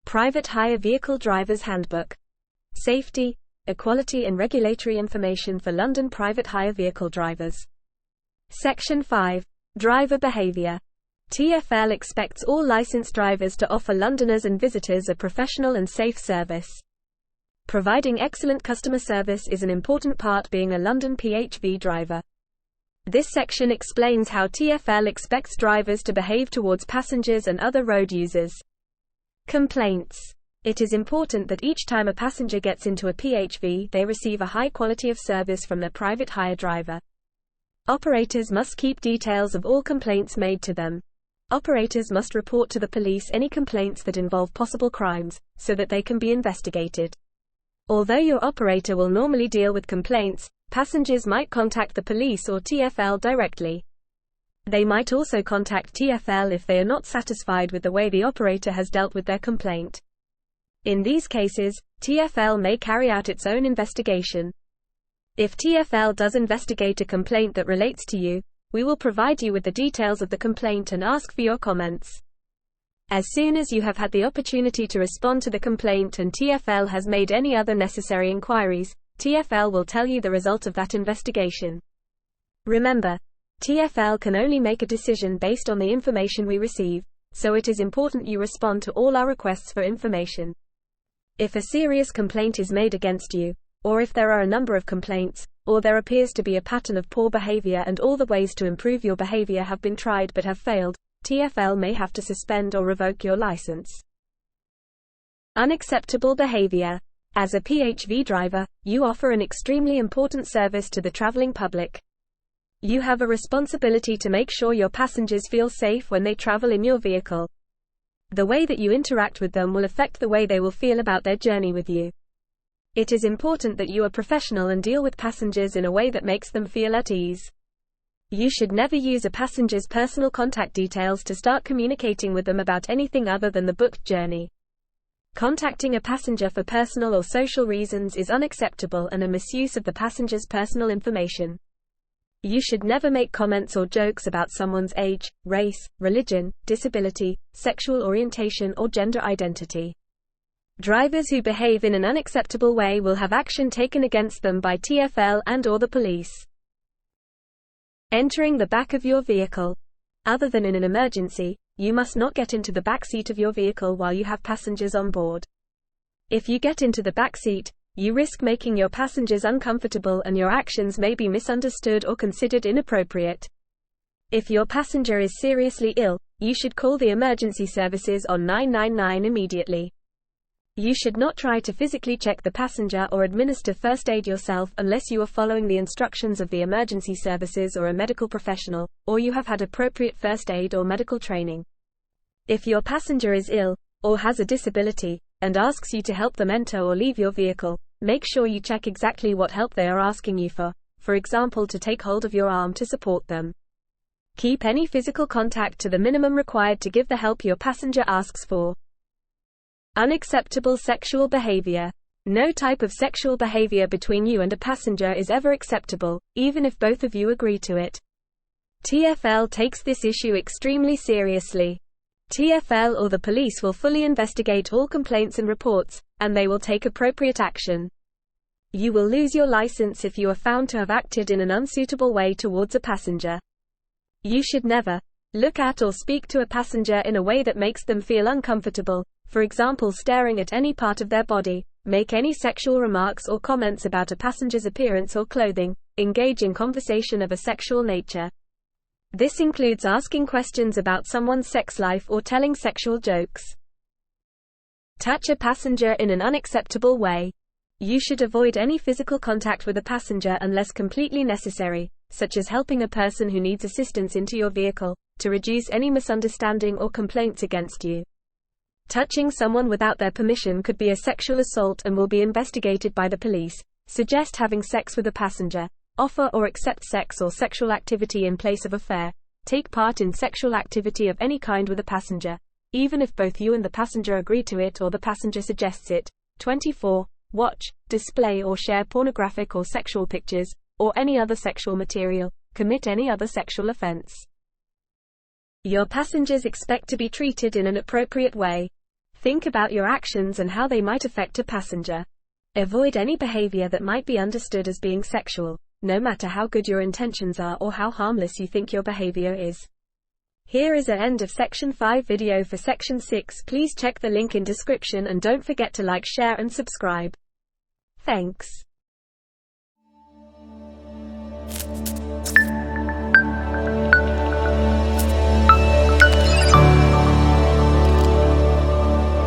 Private Hire Vehicle Driver's Handbook. Safety, equality and regulatory information for London private hire vehicle drivers. Section 5. Driver Behaviour. TfL expects all licensed drivers to offer Londoners and visitors a professional and safe service. Providing excellent customer service is an important part being a London PHV driver. This section explains how TfL expects drivers to behave towards passengers and other road users. Complaints. It is important that each time a passenger gets into a PHV, they receive a high quality of service from their private hire driver. Operators must keep details of all complaints made to them. Operators must report to the police any complaints that involve possible crimes, so that they can be investigated. Although your operator will normally deal with complaints, passengers might contact the police or TfL directly. They might also contact TfL if they are not satisfied with the way the operator has dealt with their complaint. In these cases, TfL may carry out its own investigation. If TfL does investigate a complaint that relates to you, we will provide you with the details of the complaint and ask for your comments. As soon as you have had the opportunity to respond to the complaint and TfL has made any other necessary inquiries, TfL will tell you the result of that investigation. Remember, TfL can only make a decision based on the information we receive, so it is important you respond to all our requests for information. If a serious complaint is made against you, or if there are a number of complaints, or there appears to be a pattern of poor behavior and all the ways to improve your behavior have been tried but have failed, TfL may have to suspend or revoke your license. Unacceptable behavior. As a PHV driver, you offer an extremely important service to the traveling public. You have a responsibility to make sure your passengers feel safe when they travel in your vehicle. The way that you interact with them will affect the way they will feel about their journey with you. It is important that you are professional and deal with passengers in a way that makes them feel at ease. You should never use a passenger's personal contact details to start communicating with them about anything other than the booked journey. Contacting a passenger for personal or social reasons is unacceptable and a misuse of the passenger's personal information. You should never make comments or jokes about someone's age, race, religion, disability, sexual orientation or gender identity. Drivers who behave in an unacceptable way will have action taken against them by TfL and/or the police. Entering the back of your vehicle. Other than in an emergency, you must not get into the back seat of your vehicle while you have passengers on board. If you get into the back seat, you risk making your passengers uncomfortable and your actions may be misunderstood or considered inappropriate. If your passenger is seriously ill, you should call the emergency services on 999 immediately. You should not try to physically check the passenger or administer first aid yourself unless you are following the instructions of the emergency services or a medical professional, or you have had appropriate first aid or medical training. If your passenger is ill, or has a disability, and asks you to help them enter or leave your vehicle, make sure you check exactly what help they are asking you for example to take hold of your arm to support them. Keep any physical contact to the minimum required to give the help your passenger asks for. Unacceptable sexual behavior. No type of sexual behavior between you and a passenger is ever acceptable, even if both of you agree to it. TfL takes this issue extremely seriously. TfL or the police will fully investigate all complaints and reports, and they will take appropriate action. You will lose your license if you are found to have acted in an unsuitable way towards a passenger. You should never look at or speak to a passenger in a way that makes them feel uncomfortable, for example staring at any part of their body, make any sexual remarks or comments about a passenger's appearance or clothing, engage in conversation of a sexual nature. This includes asking questions about someone's sex life or telling sexual jokes. Touch a passenger in an unacceptable way. You should avoid any physical contact with a passenger unless completely necessary, such as helping a person who needs assistance into your vehicle, to reduce any misunderstanding or complaints against you. Touching someone without their permission could be a sexual assault and will be investigated by the police. Suggest having sex with a passenger. Offer or accept sex or sexual activity in place of a fare. Take part in sexual activity of any kind with a passenger, even if both you and the passenger agree to it or the passenger suggests it. 24. Watch, display or share pornographic or sexual pictures, or any other sexual material. Commit any other sexual offense. Your passengers expect to be treated in an appropriate way. Think about your actions and how they might affect a passenger. Avoid any behavior that might be understood as being sexual, no matter how good your intentions are or how harmless you think your behavior is. Here is the end of section 5 video. For section 6, please check the link in description and don't forget to like, share and subscribe. Thanks.